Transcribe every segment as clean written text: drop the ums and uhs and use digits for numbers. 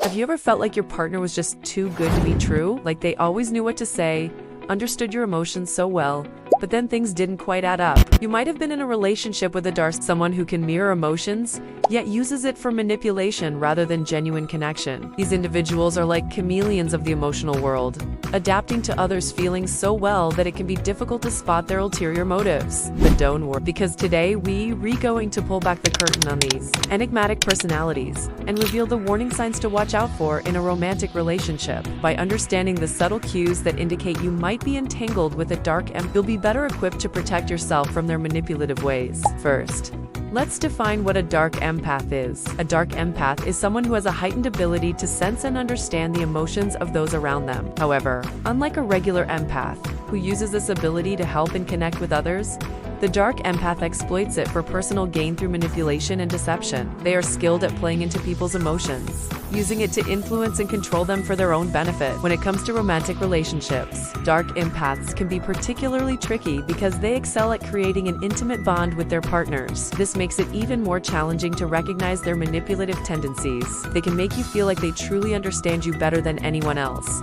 Have you ever felt like your partner was just too good to be true? Like they always knew what to say, understood your emotions so well, but then things didn't quite add up. You might have been in a relationship with a narcissist, someone who can mirror emotions, yet uses it for manipulation rather than genuine connection. These individuals are like chameleons of the emotional world, adapting to others' feelings so well that it can be difficult to spot their ulterior motives. But don't worry, because today we're going to pull back the curtain on these enigmatic personalities and reveal the warning signs to watch out for in a romantic relationship. By understanding the subtle cues that indicate you might be entangled with a dark empath, you'll be better equipped to protect yourself from their manipulative ways. First, let's define what a dark empath is. A dark empath is someone who has a heightened ability to sense and understand the emotions of those around them. However, unlike a regular empath, who uses this ability to help and connect with others, the dark empath exploits it for personal gain through manipulation and deception. They are skilled at playing into people's emotions, using it to influence and control them for their own benefit. When it comes to romantic relationships, dark empaths can be particularly tricky because they excel at creating an intimate bond with their partners. This makes it even more challenging to recognize their manipulative tendencies. They can make you feel like they truly understand you better than anyone else,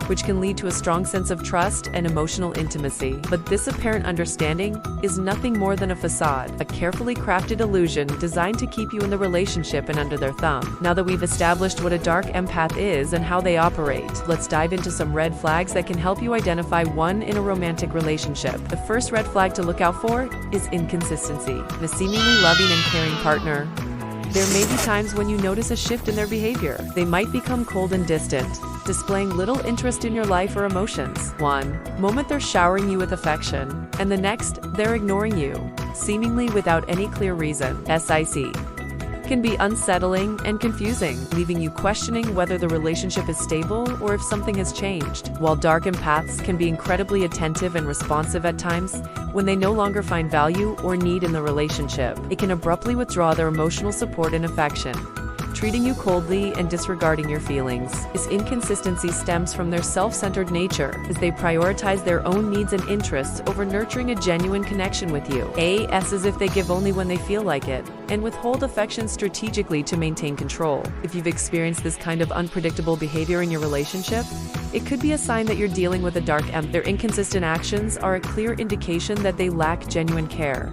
which can lead to a strong sense of trust and emotional intimacy. But this apparent understanding is nothing more than a facade, a carefully crafted illusion designed to keep you in the relationship and under their thumb. Now that we've established what a dark empath is and how they operate, let's dive into some red flags that can help you identify one in a romantic relationship. The first red flag to look out for is inconsistency. In a seemingly loving and caring partner, there may be times when you notice a shift in their behavior. They might become cold and distant, displaying little interest in your life or emotions. One moment they're showering you with affection, and the next they're ignoring you, seemingly without any clear reason. SIC can be unsettling and confusing, leaving you questioning whether the relationship is stable or if something has changed. While dark empaths can be incredibly attentive and responsive at times, when they no longer find value or need in the relationship, it can abruptly withdraw their emotional support and affection, treating you coldly and disregarding your feelings. This inconsistency stems from their self-centered nature, as they prioritize their own needs and interests over nurturing a genuine connection with you. As if they give only when they feel like it, and withhold affection strategically to maintain control. If you've experienced this kind of unpredictable behavior in your relationship, it could be a sign that you're dealing with a dark empath. Their inconsistent actions are a clear indication that they lack genuine care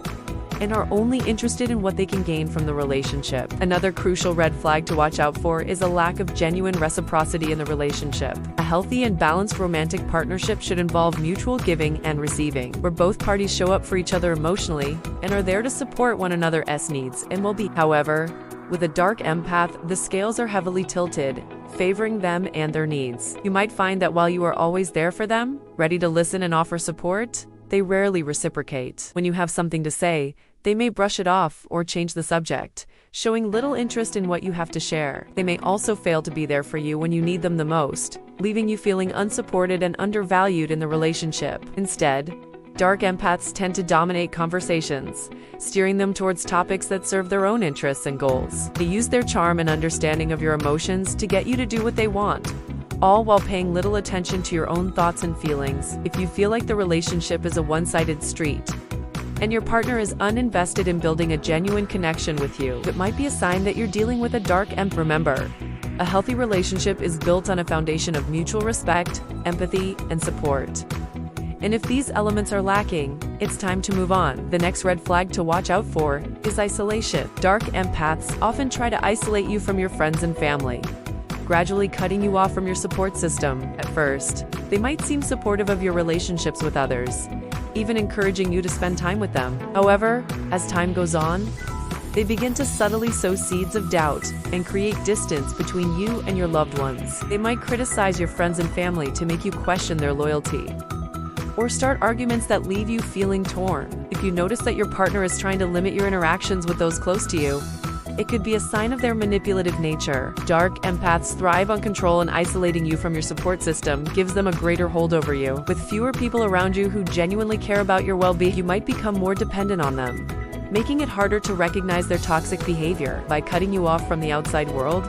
and are only interested in what they can gain from the relationship. Another crucial red flag to watch out for is a lack of genuine reciprocity in the relationship. A healthy and balanced romantic partnership should involve mutual giving and receiving, where both parties show up for each other emotionally and are there to support one another's needs and well-being. However, with a dark empath, the scales are heavily tilted, favoring them and their needs. You might find that while you are always there for them, ready to listen and offer support, they rarely reciprocate. When you have something to say, they may brush it off or change the subject, showing little interest in what you have to share. They may also fail to be there for you when you need them the most, leaving you feeling unsupported and undervalued in the relationship. Instead, dark empaths tend to dominate conversations, steering them towards topics that serve their own interests and goals. They use their charm and understanding of your emotions to get you to do what they want, all while paying little attention to your own thoughts and feelings. If you feel like the relationship is a one-sided street, and your partner is uninvested in building a genuine connection with you, it might be a sign that you're dealing with a dark empath. Remember, a healthy relationship is built on a foundation of mutual respect, empathy, and support. And if these elements are lacking, it's time to move on. The next red flag to watch out for is isolation. Dark empaths often try to isolate you from your friends and family, gradually cutting you off from your support system. At first, they might seem supportive of your relationships with others, even encouraging you to spend time with them. However, as time goes on, they begin to subtly sow seeds of doubt and create distance between you and your loved ones. They might criticize your friends and family to make you question their loyalty, or start arguments that leave you feeling torn. If you notice that your partner is trying to limit your interactions with those close to you, it could be a sign of their manipulative nature. Dark empaths thrive on control, and isolating you from your support system gives them a greater hold over you. With fewer people around you who genuinely care about your well-being, you might become more dependent on them, making it harder to recognize their toxic behavior. By cutting you off from the outside world,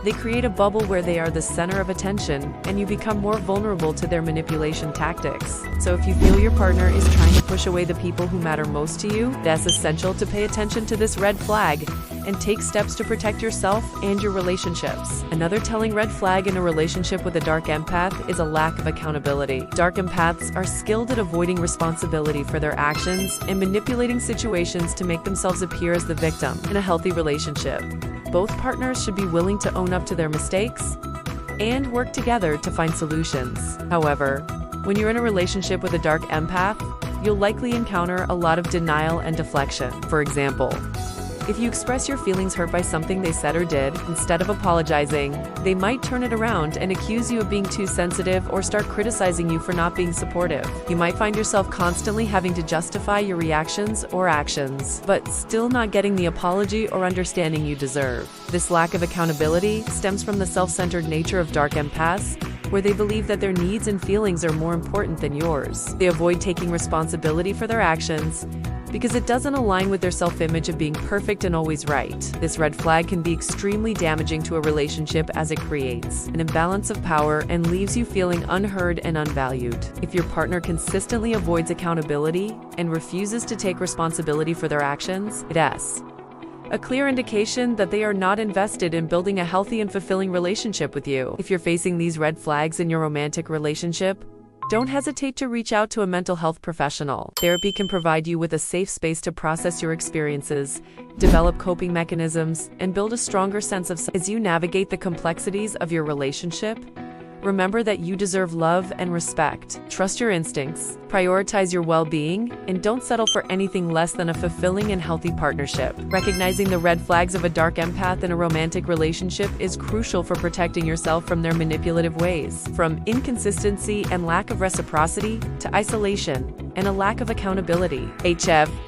They create a bubble where they are the center of attention, and you become more vulnerable to their manipulation tactics. So if you feel your partner is trying to push away the people who matter most to you, that's essential to pay attention to this red flag and take steps to protect yourself and your relationships. Another telling red flag in a relationship with a dark empath is a lack of accountability. Dark empaths are skilled at avoiding responsibility for their actions and manipulating situations to make themselves appear as the victim. In a healthy relationship, both partners should be willing to own up to their mistakes and work together to find solutions. However, when you're in a relationship with a dark empath, you'll likely encounter a lot of denial and deflection. For example, if you express your feelings hurt by something they said or did, instead of apologizing, they might turn it around and accuse you of being too sensitive or start criticizing you for not being supportive. You might find yourself constantly having to justify your reactions or actions, but still not getting the apology or understanding you deserve. This lack of accountability stems from the self-centered nature of dark empaths, where they believe that their needs and feelings are more important than yours. They avoid taking responsibility for their actions because it doesn't align with their self-image of being perfect and always right. This red flag can be extremely damaging to a relationship as it creates an imbalance of power and leaves you feeling unheard and unvalued. If your partner consistently avoids accountability and refuses to take responsibility for their actions, it's a clear indication that they are not invested in building a healthy and fulfilling relationship with you. If you're facing these red flags in your romantic relationship, don't hesitate to reach out to a mental health professional. Therapy can provide you with a safe space to process your experiences, develop coping mechanisms, and build a stronger sense of self. As you navigate the complexities of your relationship, remember that you deserve love and respect. Trust your instincts, prioritize your well-being, and don't settle for anything less than a fulfilling and healthy partnership. Recognizing the red flags of a dark empath in a romantic relationship is crucial for protecting yourself from their manipulative ways. From inconsistency and lack of reciprocity to isolation and a lack of accountability,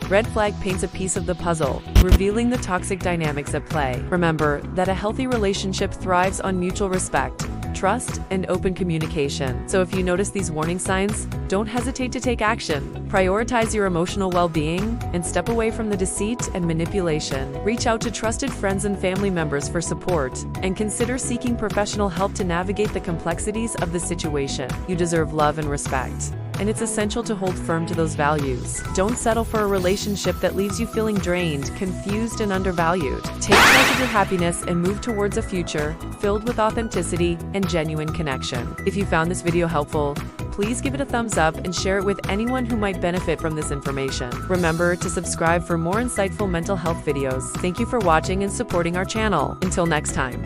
red flag paints a piece of the puzzle, revealing the toxic dynamics at play. Remember that a healthy relationship thrives on mutual respect, trust, and open communication. So if you notice these warning signs, don't hesitate to take action. Prioritize your emotional well-being and step away from the deceit and manipulation. Reach out to trusted friends and family members for support, and consider seeking professional help to navigate the complexities of the situation. You deserve love and respect, and it's essential to hold firm to those values. Don't settle for a relationship that leaves you feeling drained, confused, and undervalued. Take charge of your happiness and move towards a future filled with authenticity and genuine connection. If you found this video helpful, please give it a thumbs up and share it with anyone who might benefit from this information. Remember to subscribe for more insightful mental health videos. Thank you for watching and supporting our channel. Until next time.